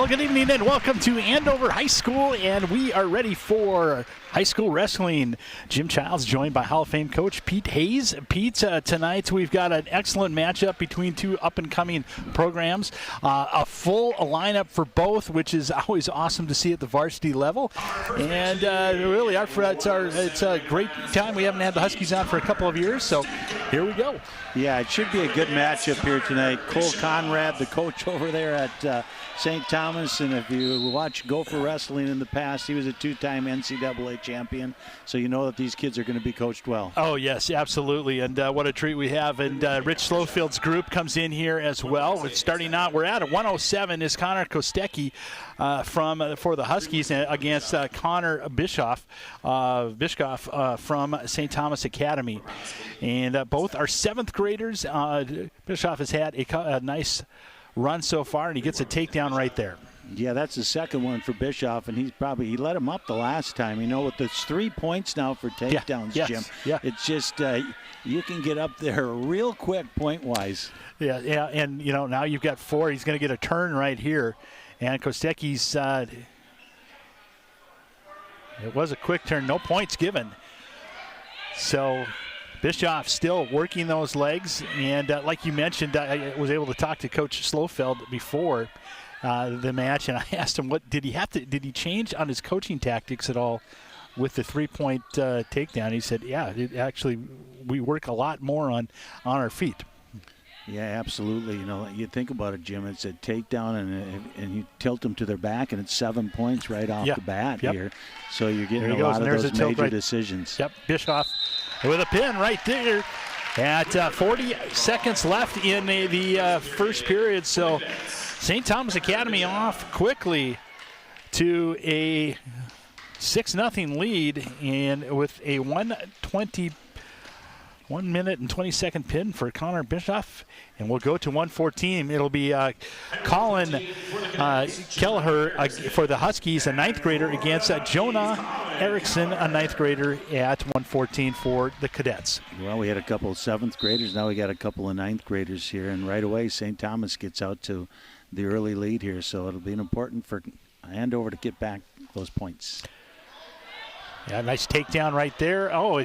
Well, good evening and welcome to Andover High School, and we are ready for high school wrestling. Jim Childs joined by Hall of Fame coach Pete Hayes. Pete, tonight we've got an excellent matchup between two up-and-coming programs. A full lineup for both, which is always awesome to see at the varsity level. And really, it's a great time. We haven't had the Huskies on for a couple of years, so here we go. Yeah, it should be a good matchup here tonight. Cole Conrad, the coach over there at St. Thomas, and if you watch Gopher Wrestling in the past, he was a two-time NCAA champion, so you know that these kids are going to be coached well. Oh, yes, absolutely, and what a treat we have. And Rich Slofield's group comes in here as well. Starting out, we're at 107 is Connor Kostecki for the Huskies against Connor Bischoff from St. Thomas Academy. And both are seventh graders. Bischoff has had a nice run so far, and he gets a takedown right there. Yeah, that's the second one for Bischoff, and he let him up the last time. You know, with the 3 points now for takedowns, Jim. Yeah. It's just you can get up there real quick point-wise. Yeah, and you know, now you've got 4. He's going to get a turn right here, and Kostecki's it was a quick turn, no points given. So Bischoff still working those legs, and like you mentioned, I was able to talk to Coach Slofeld before the match, and I asked him, did he change on his coaching tactics at all with the 3-point takedown? He said, yeah, we work a lot more on our feet. Yeah, absolutely. You know, you think about it, Jim. It's a takedown, and you tilt them to their back, and it's 7 points right off the bat here. So you're getting a lot of those major decisions. Yep, Bischoff with a pin right there at 40 seconds left in the first period. So St. Thomas Academy off quickly to a 6-0 lead, and with a 1 minute and 20-second pin for Connor Bischoff, and we'll go to 114. It'll be Colin Kelleher for the Huskies, a 9th grader, against Jonah Erickson, a 9th grader, at 114 for the Cadets. Well, we had a couple of 7th graders. Now we got a couple of 9th graders here, and right away St. Thomas gets out to the early lead here, so it'll be important for Andover to get back those points. Yeah, nice takedown right there. Oh,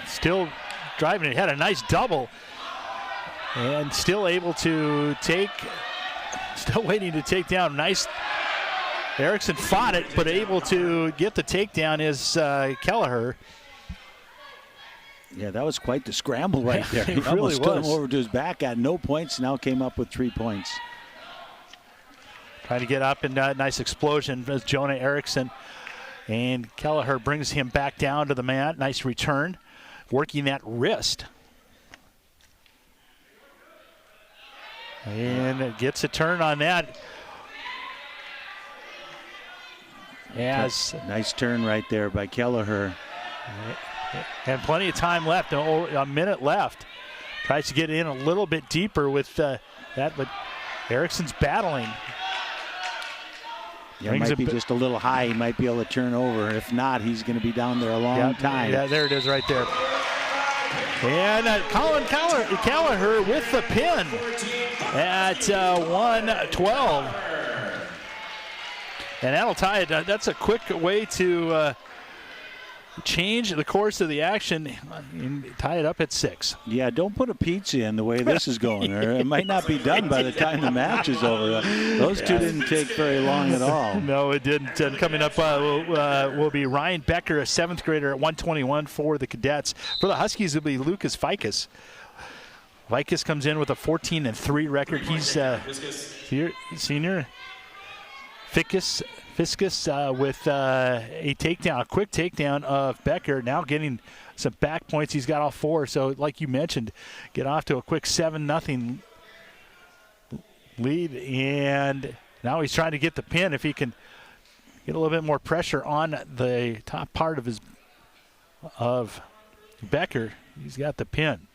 still driving it, had a nice double, and still able to still waiting to take down. Nice. Erickson fought it, but able to get the takedown is Kelleher. Yeah, that was quite the scramble right there. He almost got him over to his back, got no points, now came up with 3 points. Trying to get up, and nice explosion as Jonah Erickson, and Kelleher brings him back down to the mat. Nice return, working that wrist. And it gets a turn on that. Nice turn right there by Kelleher. And plenty of time left, a minute left. Tries to get in a little bit deeper with that, but Erickson's battling. Yeah, it might be just a little high. He might be able to turn over. If not, he's going to be down there a long time. Yeah, there it is right there. And Colin Kelleher with the pin at 112. And that'll tie it. That's a quick way to change the course of the action and tie it up at 6. Yeah, don't put a pizza in the way this is going, or it might not be done by the time the match is over. Those two didn't take very long at all. No, it didn't. And coming up will be Ryan Becker, a 7th grader, at 121 for the Cadets. For the Huskies, it'll be Lucas Ficus. Ficus comes in with a 14-3 record. He's senior. Fiskus with a takedown, a quick takedown of Becker. Now getting some back points. He's got all 4. So, like you mentioned, get off to a quick 7-0 lead. And now he's trying to get the pin. If he can get a little bit more pressure on the top part of Becker, he's got the pin.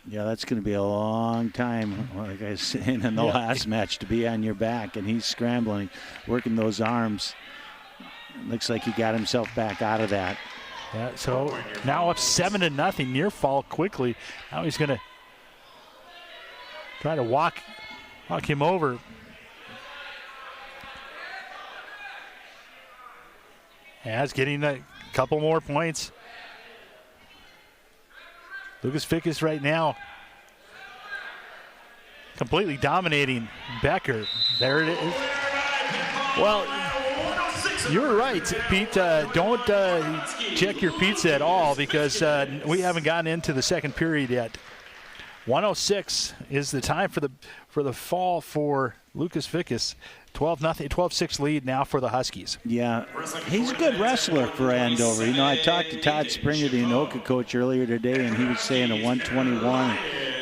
Yeah, that's going to be a long time, like I was saying in the last match, to be on your back. And he's scrambling, working those arms. Looks like he got himself back out of that. Yeah, so now up 7-0, near fall quickly. Now he's going to try to walk him over. As getting a couple more points. Lucas Fickus right now completely dominating Becker. There it is. Well, you're right, Pete. Don't check your pizza at all because we haven't gotten into the second period yet. 1:06 is the time for the fall for Lucas Fickus. 12-6 lead now for the Huskies. Yeah, he's a good wrestler for Andover. You know, I talked to Todd Springer, the Anoka coach, earlier today, and he was saying a 121,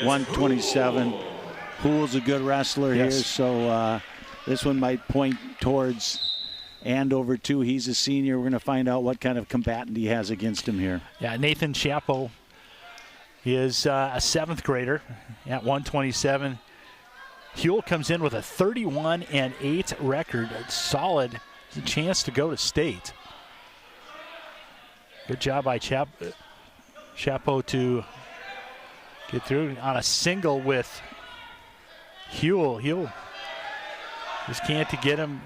127. Poole's a good wrestler here, so this one might point towards Andover, too. He's a senior. We're going to find out what kind of combatant he has against him here. Yeah, Nathan Chapo is a 7th grader at 127. Huell comes in with a 31-8 record. It's solid. It's a chance to go to state. Good job by Chapo to get through on a single with Huell. Huell just can't to get him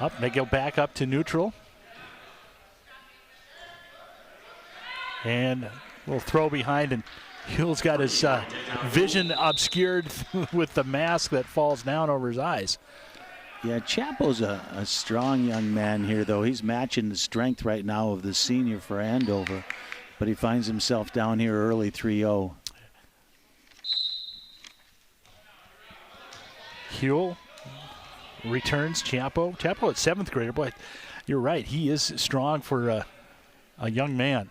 up. They go back up to neutral. And a little throw behind, and Huell's got his vision obscured with the mask that falls down over his eyes. Yeah, Chapo's a strong young man here, though. He's matching the strength right now of the senior for Andover, but he finds himself down here early 3-0. Huell returns Chapo. Chapo at 7th grader. Boy, you're right. He is strong for a young man.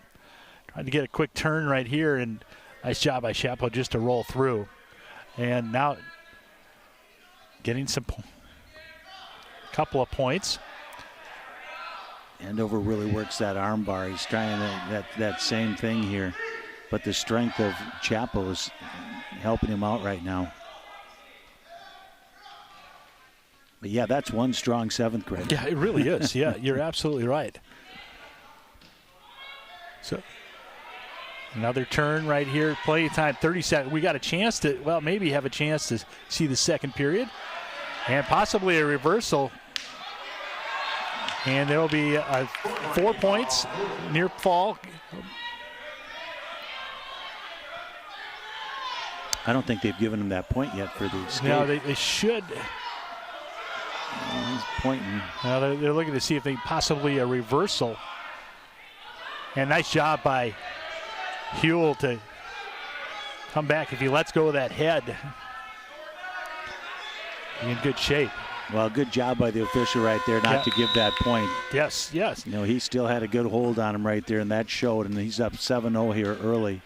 Trying to get a quick turn right here, and nice job by Chapo just to roll through. And now getting some couple of points. Andover really works that arm bar. He's trying that same thing here, but the strength of Chapo is helping him out right now. But yeah, that's one strong 7th grader. Yeah, it really is. Yeah, you're absolutely right. So another turn right here. Play time 30 seconds. We got a chance to, well, maybe have a chance to see the second period. And possibly a reversal. And there will be 4 points near fall. I don't think they've given him that point yet for the escape. No, they should. He's pointing. Now they're looking to see if they possibly a reversal. And nice job by Huell to come back. If he lets go of that head, he's in good shape. Well, good job by the official right there not to give that point. Yes, yes. You know, he still had a good hold on him right there, and that showed, and he's up 7-0 here early,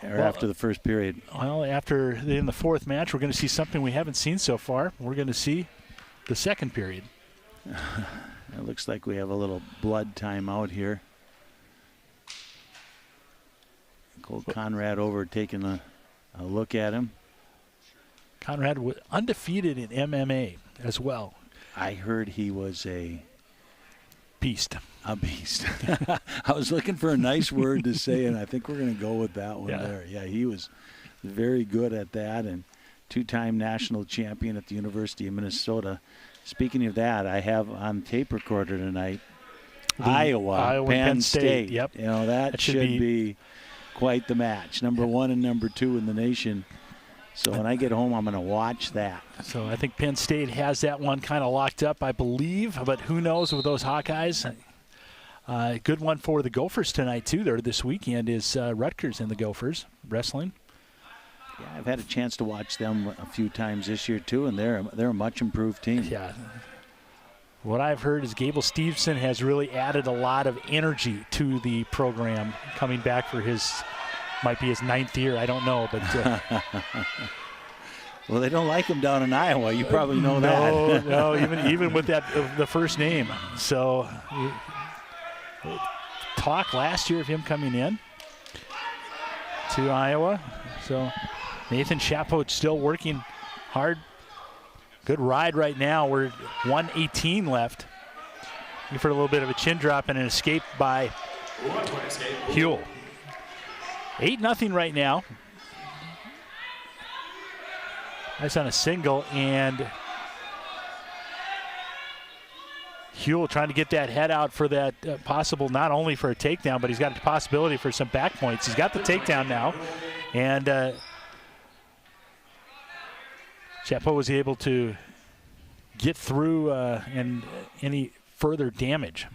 after the first period. Well, in the fourth match, we're going to see something we haven't seen so far. We're going to see the second period. It looks like we have a little blood timeout here. Cole Conrad over taking a look at him. Conrad was undefeated in MMA as well. I heard he was a beast. A beast. I was looking for a nice word to say, and I think we're going to go with that one there. Yeah, he was very good at that, and 2-time national champion at the University of Minnesota. Speaking of that, I have on tape recorder tonight Iowa Penn State. Yep. You know, that should be quite the match. Number 1 and number 2 in the nation. So when I get home, I'm going to watch that. So I think Penn State has that one kind of locked up, I believe. But who knows with those Hawkeyes? Good one for the Gophers tonight, too. There this weekend is Rutgers and the Gophers wrestling. Yeah, I've had a chance to watch them a few times this year, too, and they're a much improved team. Yeah. What I've heard is Gable Stevenson has really added a lot of energy to the program, coming back for might be his 9th year. I don't know, but well, they don't like him down in Iowa. You probably know that. No, even with that the first name. So talk last year of him coming in to Iowa. So Nathan Chapo still working hard. Good ride right now. We're 1:18 left. Looking for a little bit of a chin drop and an escape by Huell. 8-0 right now. That's on a single, and Huell trying to get that head out for that possible, not only for a takedown, but he's got a possibility for some back points. He's got the takedown now, and Chapeau was able to get through and any further damage.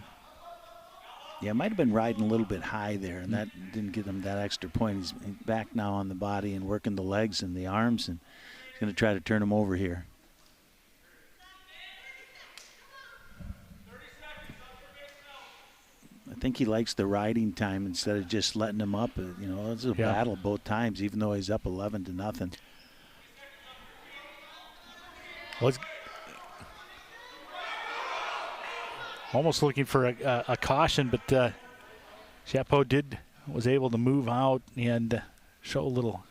Yeah, might have been riding a little bit high there, and that didn't give him that extra point. He's back now on the body and working the legs and the arms, and he's going to try to turn him over here. I think he likes the riding time instead of just letting him up. You know, it's a battle both times, even though he's up 11-0. Well, almost looking for a caution, but Chapeau was able to move out and show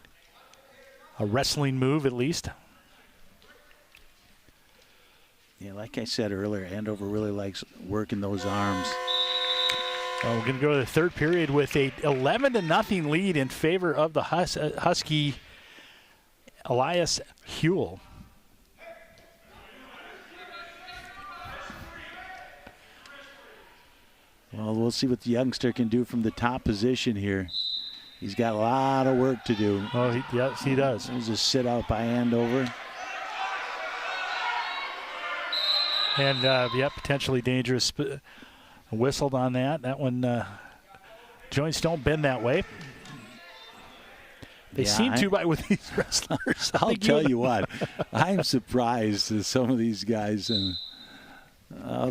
a wrestling move at least. Yeah, like I said earlier, Andover really likes working those arms. Well, we're going to go to the third period with a 11-0 lead in favor of the Husky Elias Huell. Well, we'll see what the youngster can do from the top position here. He's got a lot of work to do. Oh, yes, he does. There's a sit out by Andover. And, potentially dangerous. Whistled on that. That one, joints don't bend that way. They seem to with these wrestlers. I'll tell you what, I'm surprised at some of these guys, and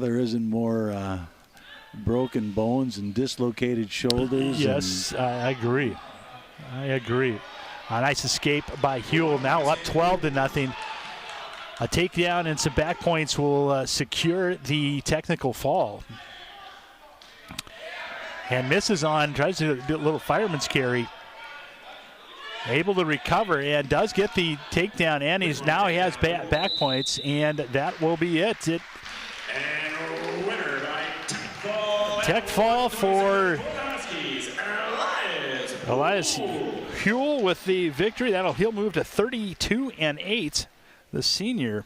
there isn't more broken bones and dislocated shoulders. Yes, I agree. A nice escape by Huell. Now up 12-0. A takedown and some back points will secure the technical fall. And misses on, tries to do a little fireman's carry. Able to recover and does get the takedown, and he has back points, and that will be it. And winner by tech fall for Elias Huell with the victory. He'll move to 32-8, the senior.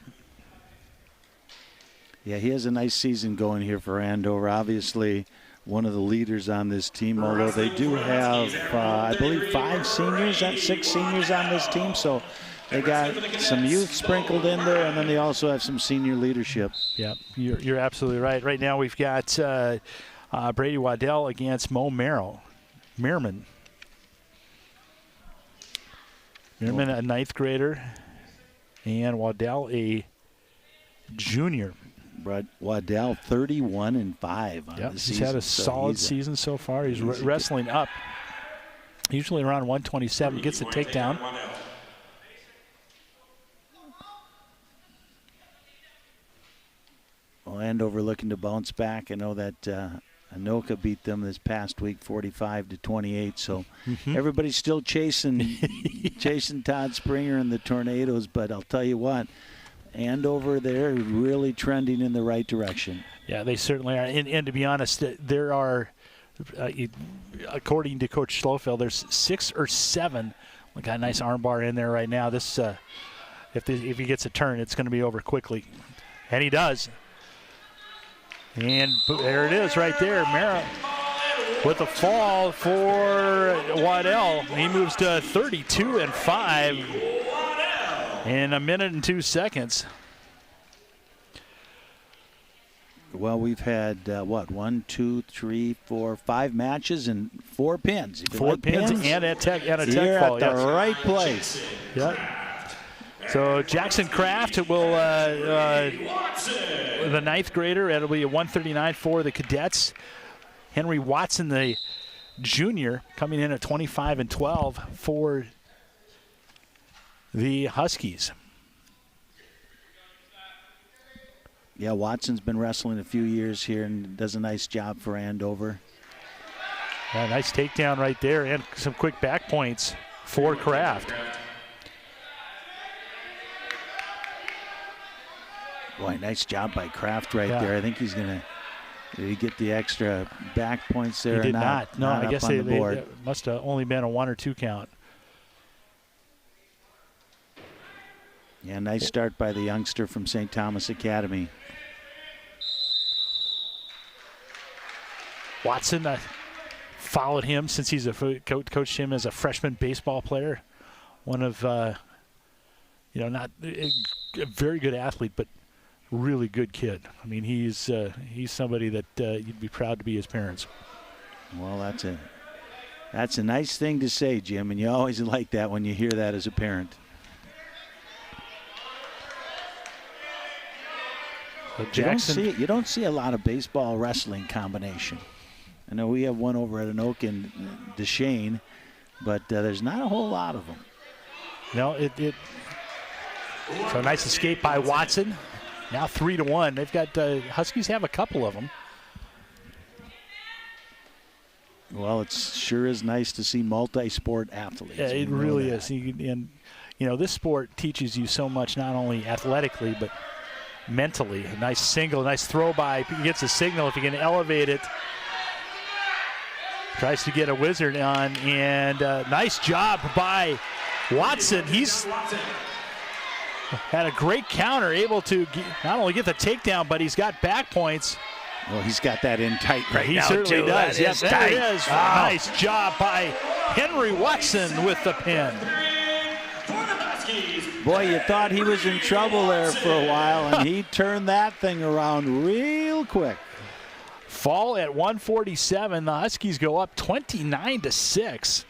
Yeah, he has a nice season going here for Andover. Obviously, one of the leaders on this team, although they do have, I believe, 6 seniors on this team. So they got some youth sprinkled in there, and then they also have some senior leadership. Yeah, you're absolutely right. Right now we've got Brady Waddell against Mo Merriman. Merriman, a 9th grader, and Waddell, a junior. Waddell 31-5 on the season. He's had a solid season so far. He's wrestling up, usually around 127. Gets the takedown. Well, Andover looking to bounce back. I know that Anoka beat them this past week 45-28. So everybody's still chasing Todd Springer and the Tornadoes. But I'll tell you what, Andover, they're really trending in the right direction. Yeah, they certainly are. And to be honest, there are, according to Coach Schlofeld, there's 6 or 7. We got a nice armbar in there right now. This, if he gets a turn, it's going to be over quickly. And he does. And there it is right there. Mara with a fall for Waddell. He moves to 32-5 in a minute and 2 seconds. Well, we've had, 1, 2, 3, 4, 5 matches and 4 pins. 4 pins and a tech fall. You're at the right place. Yep. So Jackson Kraft will, the 9th grader, it'll be a 139 for the Cadets. Henry Watson, the junior, coming in at 25-12 for the Huskies. Yeah, Watson's been wrestling a few years here and does a nice job for Andover. Yeah, nice takedown right there and some quick back points for Kraft. Boy, nice job by Kraft right there. I think he's going to did he get the extra back points there. He did not. No, I guess they must have only been a 1 or 2 count. Yeah, nice start by the youngster from St. Thomas Academy. Watson followed him since he's coached him as a freshman baseball player. One of, not a very good athlete, but really good kid. I mean, he's somebody that you'd be proud to be his parents. Well, that's a nice thing to say, Jim, and you always like that when you hear that as a parent. Jackson, you don't see a lot of baseball wrestling combination. I know we have one over at Anoka in Deshane, but there's not a whole lot of them. No, so nice escape by Watson. Now 3-1. They've got Huskies have a couple of them. Well, it sure is nice to see multi-sport athletes. Yeah, it really is. And this sport teaches you so much, not only athletically but mentally. A nice single, nice throw by. He gets a signal if he can elevate it. Tries to get a wizard on, and nice job by Watson. He's had a great counter, able to not only get the takedown, but he's got back points. Well, he's got that in tight right he now, certainly too. does. Yes, there tight. it is. Wow. Nice job by Henry Watson with the pin. Boy, you thought he was in trouble there for a while, and he turned that thing around real quick. Fall at 147. The Huskies go up 29-6.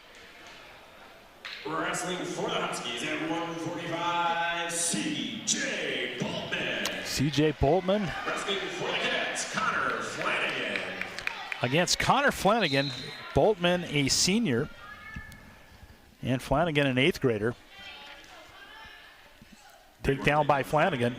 Wrestling for the Huskies at 145, C.J. Boltman. C.J. Boltman. Wrestling for the Cadets, Connor Flanagan. Against Connor Flanagan. Boltman, a senior, and Flanagan, an 8th grader. Takedown by Flanagan.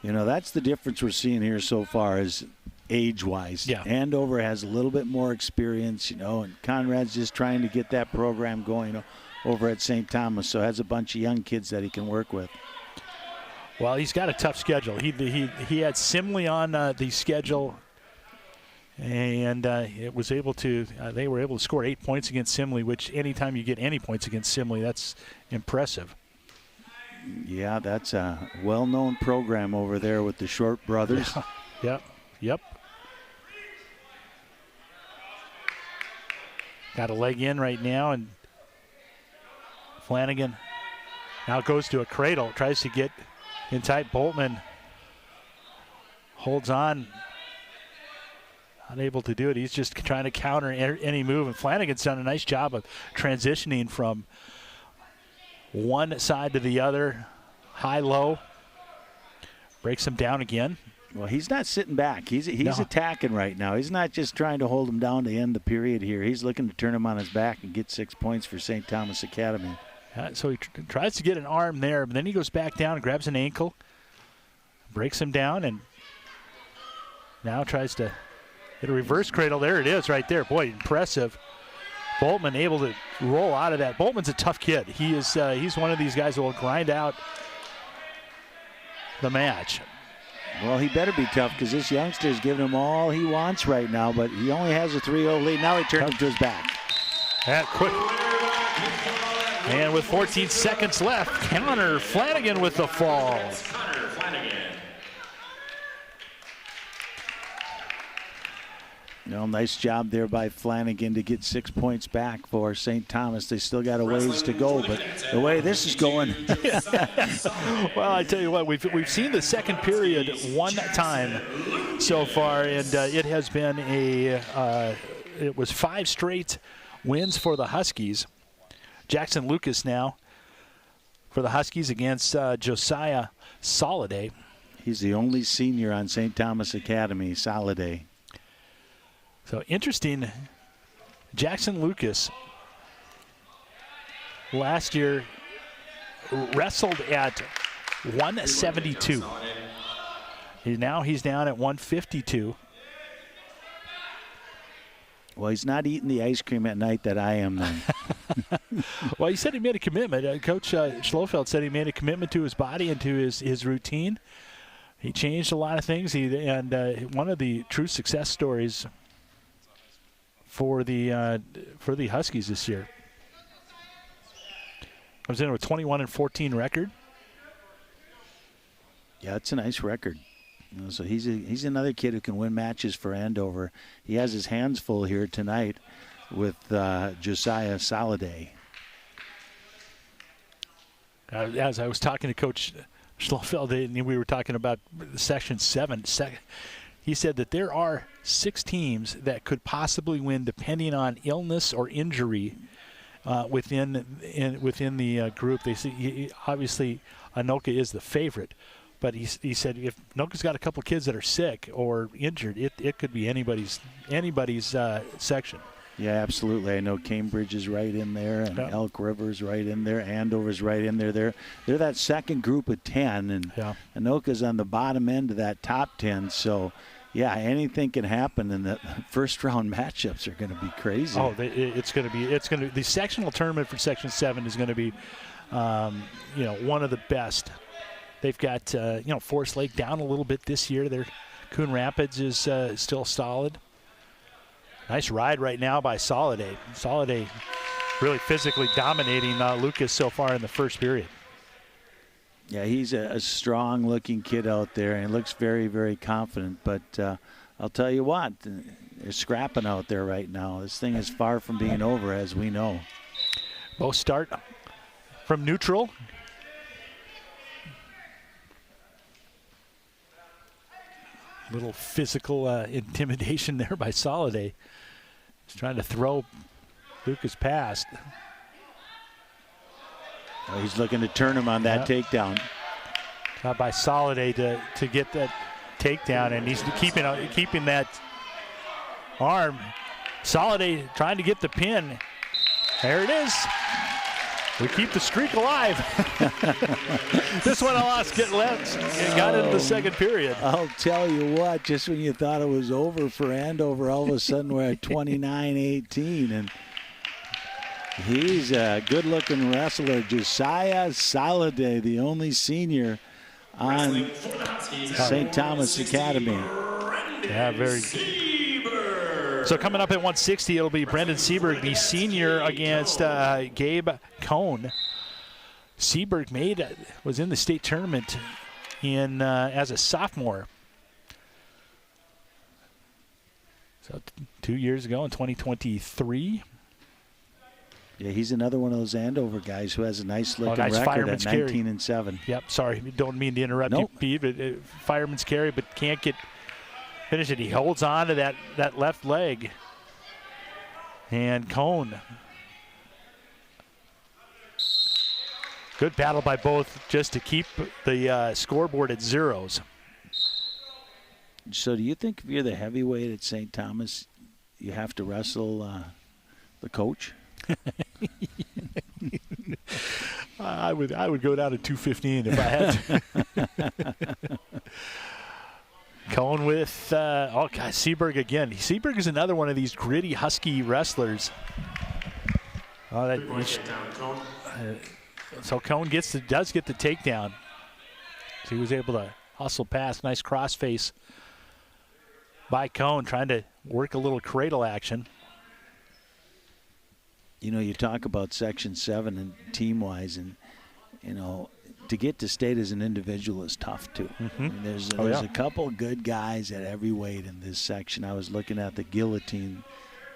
That's the difference we're seeing here so far is age-wise. Yeah. Andover has a little bit more experience, and Conrad's just trying to get that program going over at St. Thomas, so has a bunch of young kids that he can work with. Well, he's got a tough schedule. He had Simley on the schedule, and they were able to score 8 points against Simley, which anytime you get any points against Simley, that's impressive. Yeah, that's a well-known program over there with the Short brothers. Yep. Got a leg in right now, and Flanagan now goes to a cradle, tries to get in tight. Boltman holds on, unable to do it. He's just trying to counter any move, and Flanagan's done a nice job of transitioning from one side to the other, high-low. Breaks him down again. Well, he's not sitting back. He's attacking right now. He's not just trying to hold him down to end the period here. He's looking to turn him on his back and get 6 points for St. Thomas Academy. So he tries to get an arm there, but then he goes back down and grabs an ankle, breaks him down, and now tries to hit a reverse cradle. There it is right there. Boy, impressive. Boltman able to roll out of that. Boltman's a tough kid. He's one of these guys who will grind out the match. Well, he better be tough because this youngster's giving him all he wants right now, but he only has a 3-0 lead. Now he turns him to his back. That quick. And with 14 seconds left, Connor Flanagan with the fall. Connor Flanagan. Nice job there by Flanagan to get 6 points back for St. Thomas. They still got a ways to go, but the way this is going. Well, I tell you what, we've seen the second period one time so far, and it has been it was 5 straight wins for the Huskies. Jackson Lucas now for the Huskies against Josiah Soliday. He's the only senior on St. Thomas Academy, Soliday. So interesting, Jackson Lucas last year wrestled at 172. Now he's down at 152. Well, he's not eating the ice cream at night that I am then. Well, he said he made a commitment. Coach Schlofeld said he made a commitment to his body and to his routine. He changed a lot of things. One of the true success stories for the Huskies this year. Comes in with a 21-14 record. Yeah, it's a nice record. So he's another kid who can win matches for Andover. He has his hands full here tonight with Josiah Soliday. As I was talking to Coach Schlofeld, and we were talking about Section 7, he said that there are 6 teams that could possibly win depending on illness or injury within the group. They see, obviously Anoka is the favorite, but he said if Anoka's got a couple kids that are sick or injured, it could be anybody's section. Yeah, absolutely. I know Cambridge is right in there, and Elk River's right in there. Andover's right in there. They're that second group of 10, and Anoka's on the bottom end of that top 10. So, yeah, anything can happen, and the first round matchups are going to be crazy. Oh, it's going to be the sectional tournament for Section 7 is going to be, one of the best. They've got Forest Lake down a little bit this year. Their Coon Rapids is still solid. Nice ride right now by Soliday. Soliday really physically dominating Lucas so far in the first period. Yeah, he's a strong-looking kid out there, and looks very, very confident. But I'll tell you what, they're scrapping out there right now. This thing is far from being over, as we know. Both start from neutral. Little physical intimidation there by Soliday. He's trying to throw Lucas past. Oh, he's looking to turn him on that takedown. By Soliday to get that takedown, and he's keeping that arm. Soliday trying to get the pin. There it is. We keep the streak alive. This one lost, got into the second period. I'll tell you what, just when you thought it was over for Andover, all of a sudden we're at 29-18. And he's a good-looking wrestler, Josiah Soliday, the only senior on St. Thomas Academy. Yeah, very good. So coming up at 160, it'll be Brendan Seberg, the senior, against Gabe Cohn. Seberg was in the state tournament as a sophomore. So 2 years ago in 2023. Yeah, he's another one of those Andover guys who has a nice looking record at 19-7. Yep, sorry, don't mean to interrupt you, Pete, but fireman's carry, but can't finish it. He holds on to that left leg. And Cohn. Good battle by both just to keep the scoreboard at zeros. So do you think if you're the heavyweight at St. Thomas, you have to wrestle the coach? I would go down to 215 if I had to. Cohn with, Seberg again. Seberg is another one of these gritty Husky wrestlers. So Cohn does get the takedown. So he was able to hustle past. Nice crossface by Cohn, trying to work a little cradle action. You know, you talk about Section 7 and team-wise, and, to get to state as an individual is tough, too. Mm-hmm. I mean, there's a couple good guys at every weight in this section. I was looking at the guillotine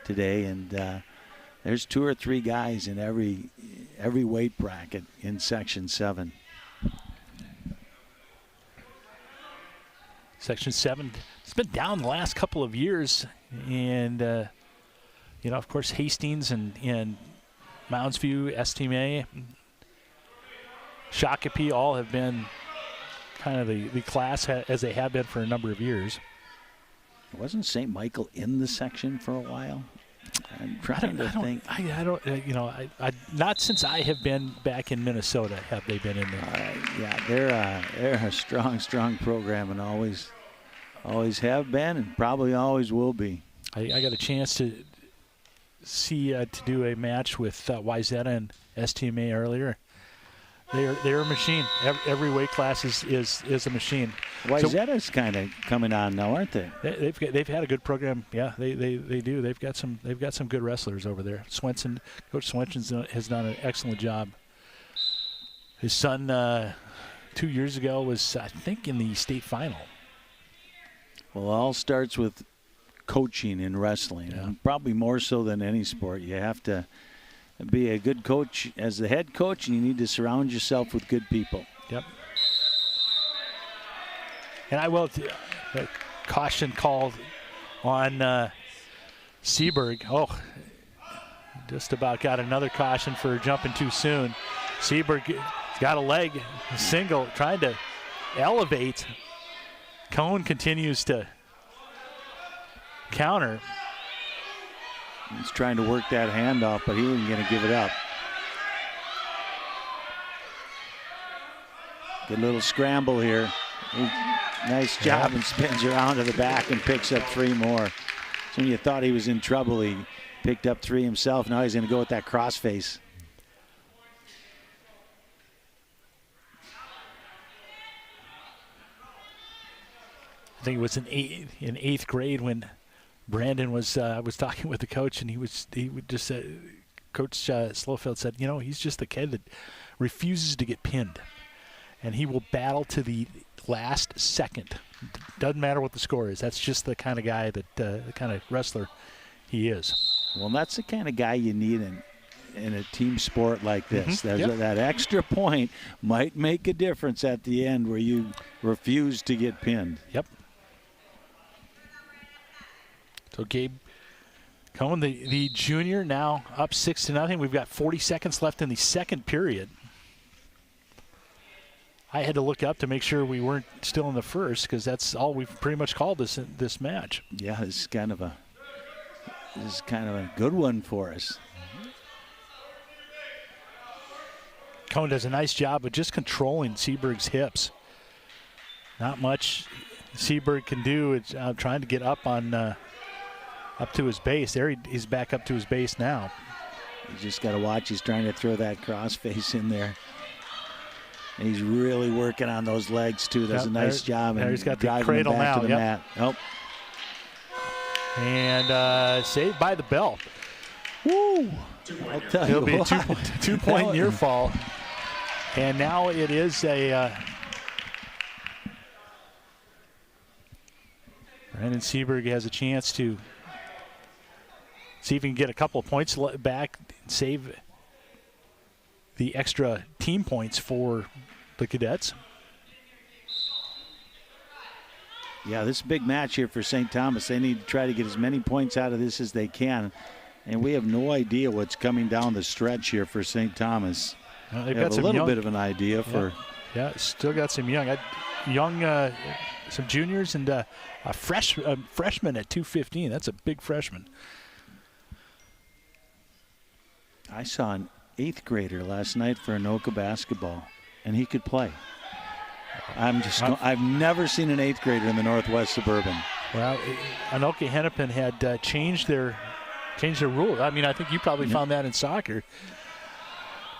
today, and there's 2 or 3 guys in every weight bracket in Section 7. Section 7, it's been down the last couple of years, and of course, Hastings and Mounds View, STMA, Shakopee all have been kind of the class as they have been for a number of years. Wasn't St. Michael in the section for a while? I'm trying to think. I don't. Not since I have been back in Minnesota have they been in there. Yeah, they're a strong program, and always have been, and probably always will be. I got a chance to do a match with Wyzetta and STMA earlier. They're a machine. Every weight class is a machine. Wyzetta's kind of coming on now, aren't they? They've had a good program. Yeah, they do. They've got some good wrestlers over there. Coach Swenson has done an excellent job. His son 2 years ago was, I think, in the state final. Well, it all starts with coaching in wrestling, and probably more so than any sport. You have to be a good coach as the head coach, and you need to surround yourself with good people. Yep. And I will caution called on Seaberg. Oh, just about got another caution for jumping too soon. Seaberg's got a leg single, trying to elevate. Cohn continues to counter. He's trying to work that hand off, but he isn't going to give it up. Good little scramble here. Nice job, and spins around to the back and picks up 3 more. So when you thought he was in trouble, he picked up 3 himself. Now he's going to go with that crossface. I think it was in eighth grade when Brandon was talking with the coach, and he would just Coach Slofeld said, you know, he's just the kid that refuses to get pinned, and he will battle to the last second. Doesn't matter what the score is. That's just the kind of guy that the kind of wrestler he is. Well, that's the kind of guy you need in a team sport like this. That extra point might make a difference at the end where you refuse to get pinned. Yep. So Gabe Cohn, the junior, now up 6-0. We've got 40 seconds left in the second period. I had to look up to make sure we weren't still in the first, because that's all we've pretty much called this match. Yeah, this is kind of a good one for us. Cohn does a nice job of just controlling Seaberg's hips. Not much Seaberg can do. It's trying to get up on up to his base. There he's back up to his base now. You just got to watch. He's trying to throw that crossface in there. And he's really working on those legs too. Does a nice job. And he's got the driving cradle him back now. to the mat. Oh. And saved by the bell. Woo! It'll be a two-point near fall. And now it is a Brandon Seaberg has a chance to see if he can get a couple of points back and save the extra team points for the Cadets. Yeah, this is a big match here for St. Thomas. They need to try to get as many points out of this as they can. And we have no idea what's coming down the stretch here for St. Thomas. They've got got a some little bit of an idea for. Yeah, still got some young, some juniors and a freshman at 215. That's a big freshman. I saw an 8th grader last night for Anoka basketball, and he could play. I've never seen an 8th grader in the Northwest Suburban. Well, Anoka Hennepin had changed their rule. I mean, I think you probably found that in soccer,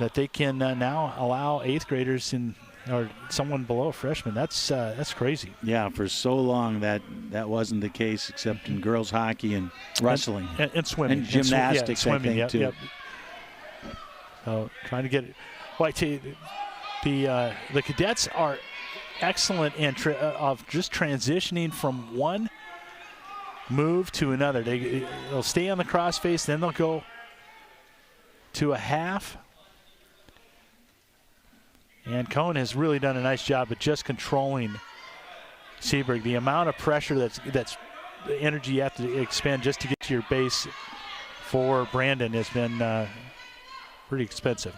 that they can now allow 8th graders or someone below a freshman. That's crazy. Yeah, for so long that wasn't the case, except in girls hockey and wrestling and swimming and gymnastics. Swimming, I think too. Yep. So trying to get it. Well, I tell you, the Cadets are excellent of just transitioning from one move to another. They'll stay on the crossface, then they'll go to a half. And Cohn has really done a nice job of just controlling Seaberg. The amount of pressure that's the energy you have to expend just to get to your base for Brandon has been pretty expensive.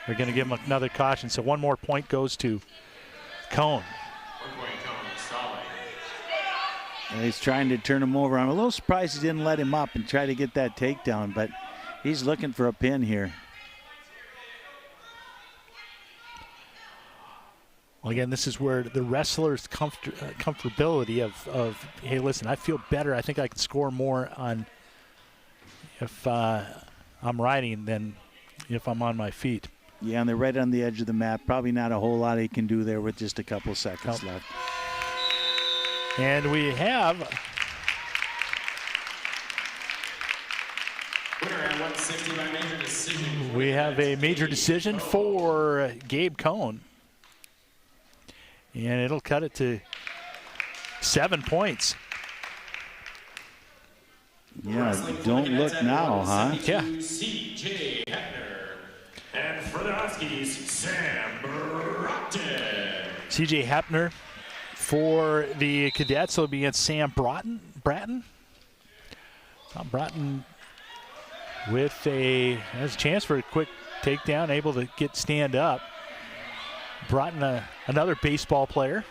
They're going to give him another caution, so one more point goes to Cohn. And he's trying to turn him over. I'm a little surprised he didn't let him up and try to get that takedown, but he's looking for a pin here. Well, again, this is where the wrestler's comfortability of, hey, listen, I feel better. I think I can score more on if I'm riding than if I'm on my feet. Yeah, and they're right on the edge of the mat. Probably not a whole lot he can do there with just a couple seconds left. And we have a major decision for Gabe Cohn. And it'll cut it to 7 points. Yeah, don't look now, huh? Yeah. QCTV. And for the Huskies, Sam Bratton. C.J. Hepner for the Cadets will be against Sam Bratton. Tom Bratton has a chance for a quick takedown, able to stand up. Bratton, another baseball player.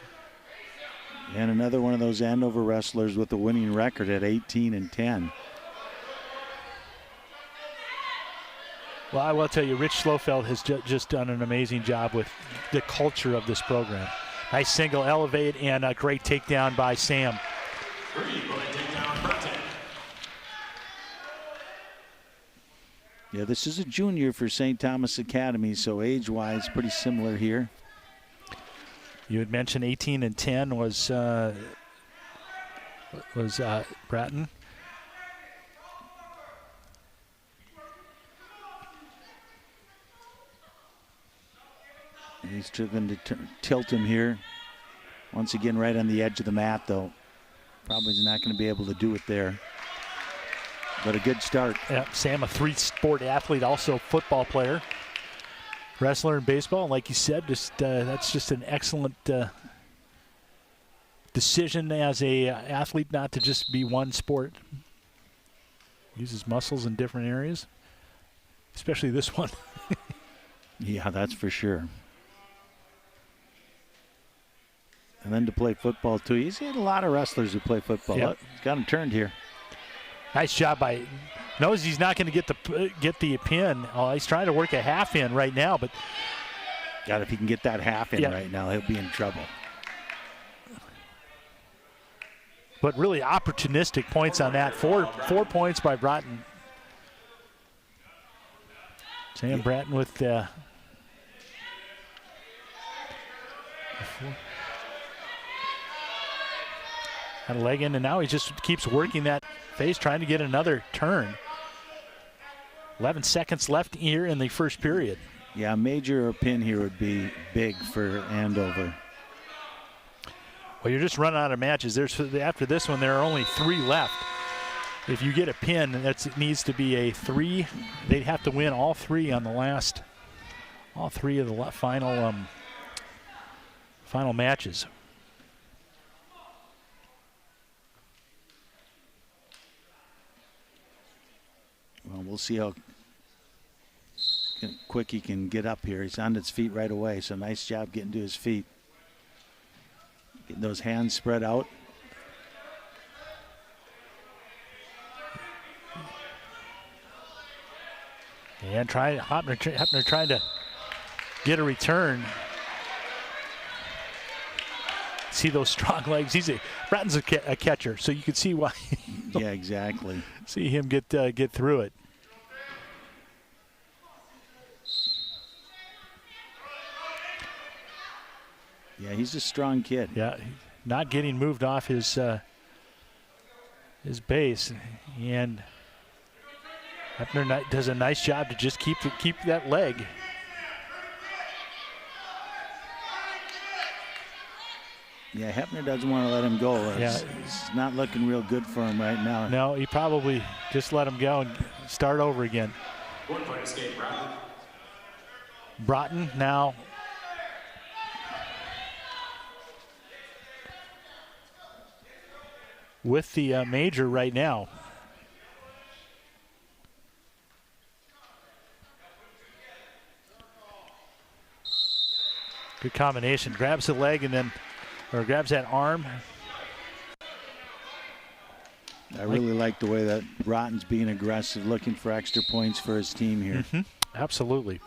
And another one of those Andover wrestlers with a winning record at 18-10. Well, I will tell you, Rich Slofeld has just done an amazing job with the culture of this program. Nice single elevate and a great takedown by Sam. Yeah, this is a junior for St. Thomas Academy, so age-wise, pretty similar here. You had mentioned 18-10 was Bratton. He's trying to tilt him here. Once again, right on the edge of the mat, though. Probably not going to be able to do it there. But a good start. Yeah, Sam, a three-sport athlete, also football player, wrestler and baseball. Like you said, that's just an excellent decision as a athlete not to just be one sport. Uses muscles in different areas, especially this one. Yeah, that's for sure. And then to play football, too. He's had a lot of wrestlers who play football. Yep. He's got him turned here. Nice job by, knows he's not going to get the pin. Oh, he's trying to work a half in right now, but. God, if he can get that half in right now, he'll be in trouble. But really opportunistic points on that. Four points by Bratton. Sam Bratton with had a leg in, and now he just keeps working that face, trying to get another turn. 11 seconds left here in the first period. Yeah, a major pin here would be big for Andover. Well, you're just running out of matches. After this one, there are only 3 left. If you get a pin, it needs to be a 3. They'd have to win all 3 on all 3 of the final matches. Well, we'll see how quick he can get up here. He's on his feet right away, so nice job getting to his feet. Getting those hands spread out. And Hepner trying to get a return. See those strong legs. Bratton's a catcher, so you can see why. Yeah, exactly. See him get through it. Yeah, he's a strong kid. Yeah, not getting moved off his base, and Hepner does a nice job to just keep that leg. Yeah, Hepner doesn't want to let him go. It's not looking real good for him right now. No, he probably just let him go and start over again. 1 point escape, Bratton. Bratton now with the major right now. Good combination. Grabs the leg and then, or grabs that arm. I really like the way that Bratton's being aggressive, looking for extra points for his team here. Mm-hmm. Absolutely.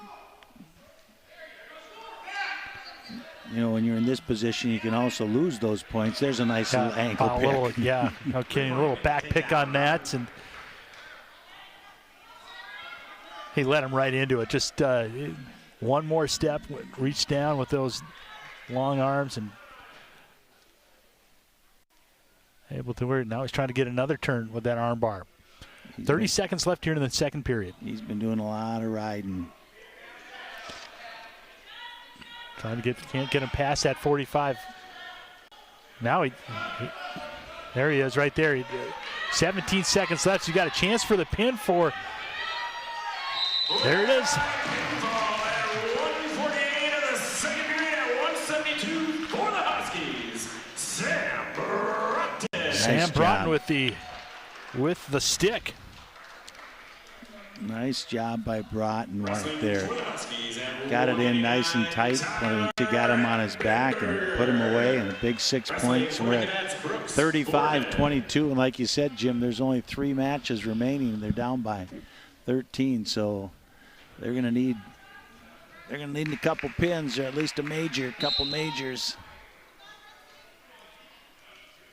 You know, when you're in this position, you can also lose those points. There's a nice little ankle pick. No kidding. A little back pick on that, and he let him right into it. Just one more step, reach down with those long arms and able to wear it. Now he's trying to get another turn with that arm bar. 30 seconds left here in the second period. He's been doing a lot of riding. Can't get him past that 45. Now he There he is right there. 17 seconds left. You got a chance for the pin for. There it is. 148 of the second period at 172 for the Huskies. Sam Broughton. Sam Broughton with the stick. Nice job by Broughton right there. Got it in nice and tight when she got him on his back and put him away, and a big 6 points. We're at 35-22, and like you said, Jim, there's only 3 matches remaining. They're down by 13, so they're gonna need a couple pins, or at least a couple majors.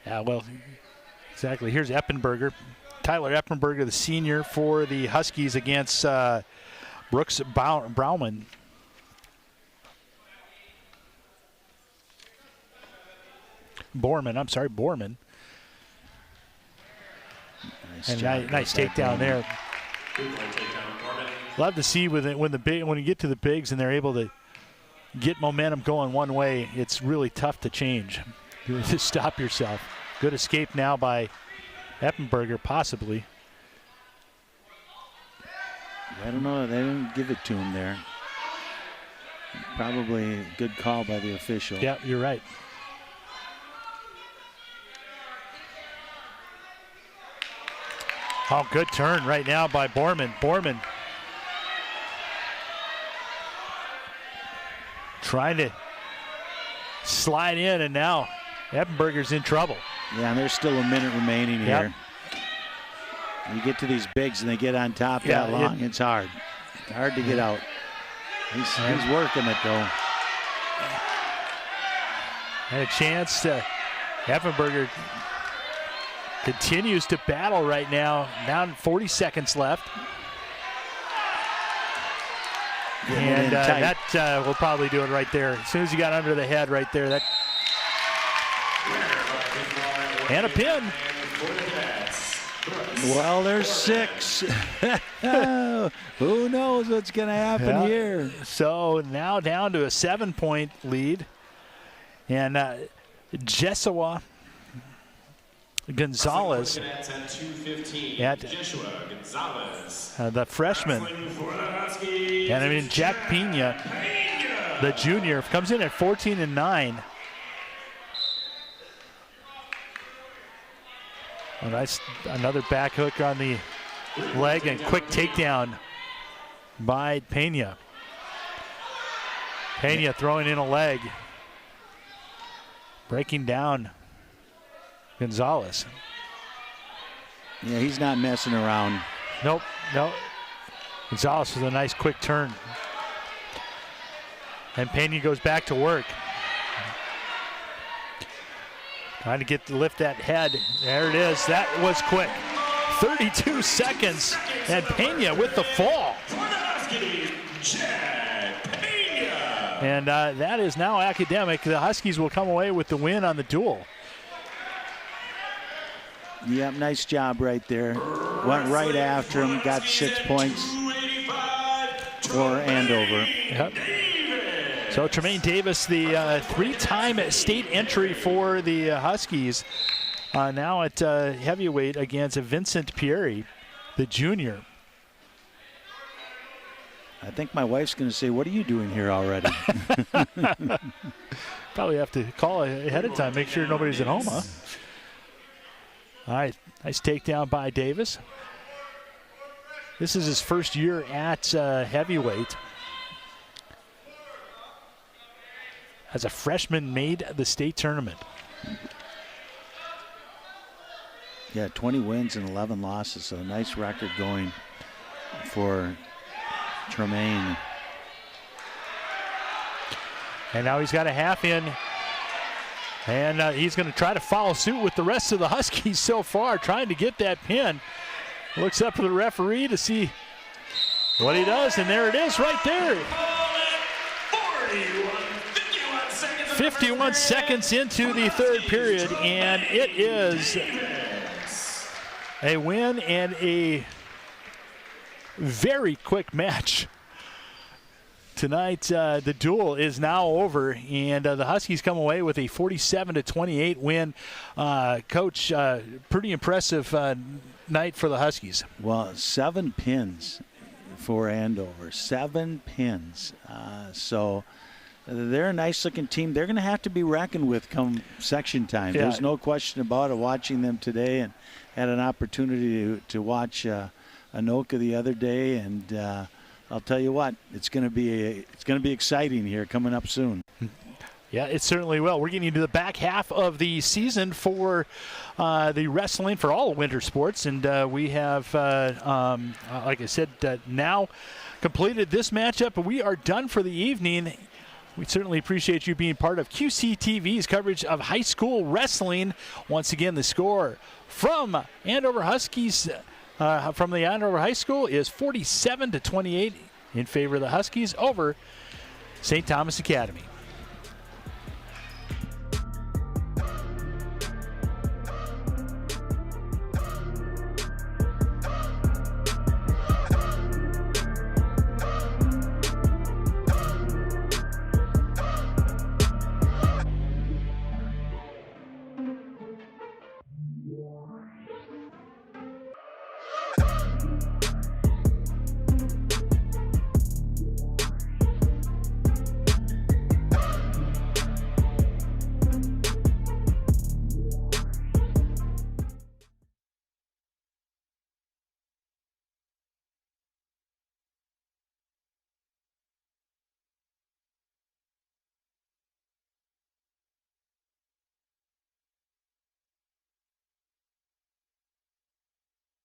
Yeah, well, exactly. Here's Eppenberger. Tyler Eppenberger, the senior for the Huskies against Brooks Brauman. Borman. Nice takedown there. Love to see when you get to the bigs and they're able to get momentum going one way, it's really tough to change. You have to stop yourself. Good escape now by Eppenberger, possibly. I don't know. They didn't give it to him there. Probably a good call by the official. Yeah, you're right. Oh, good turn right now by Borman. Borman trying to slide in, and now Eppenberger's in trouble. Yeah, and there's still a minute remaining here. You get to these bigs and they get on top that long, it's hard. It's hard to get out. He's working it, though. And a chance to Eppenberger continues to battle right now. Down 40 seconds left. And that will probably do it right there. As soon as you got under the head right there, that. And a pin. Well, there's 6. Who knows what's going to happen here? So now down to a 7-point lead. And Jesua Gonzalez, the freshman. And I mean, Jack Pena, the junior, comes in at 14-9. Oh, nice, another back hook on the leg and quick takedown by Pena. Pena throwing in a leg, breaking down Gonzalez. Yeah, he's not messing around. Nope. Gonzalez with a nice quick turn. And Pena goes back to work. Trying to lift that head. There it is. That was quick. 32 seconds. And Pena with the fall. And that is now academic. The Huskies will come away with the win on the duel. Yep, nice job right there. Went right after him. Got 6 points for Andover. Yep. So Tremaine Davis, the 3-time state entry for the Huskies, now at heavyweight against Vincent Pieri, the junior. I think my wife's going to say, "What are you doing here already?" Probably have to call ahead of time, make sure nobody's at home, huh? All right, nice takedown by Davis. This is his first year at heavyweight. As a freshman, made the state tournament. Yeah, 20 wins and 11 losses, so a nice record going for Tremaine. And now he's got a half in. And he's going to try to follow suit with the rest of the Huskies so far, trying to get that pin. Looks up to the referee to see what he does, and there it is right there. 51 seconds into the third period, and it is a win and a very quick match. Tonight, the duel is now over, and the Huskies come away with a 47-28 win. Coach, pretty impressive night for the Huskies. Well, 7 pins for Andover, 7 pins. So they're a nice-looking team. They're going to have to be reckoned with come section time. Yeah. There's no question about it. Watching them today, and had an opportunity to watch Anoka the other day, and I'll tell you what, it's going to be exciting here coming up soon. Yeah, it certainly will. We're getting into the back half of the season for the wrestling, for all winter sports, and we have, like I said, now completed this matchup, and we are done for the evening. We certainly appreciate you being part of QCTV's coverage of high school wrestling. Once again, the score from Andover Huskies, from the Andover High School, is 47-28 in favor of the Huskies over St. Thomas Academy.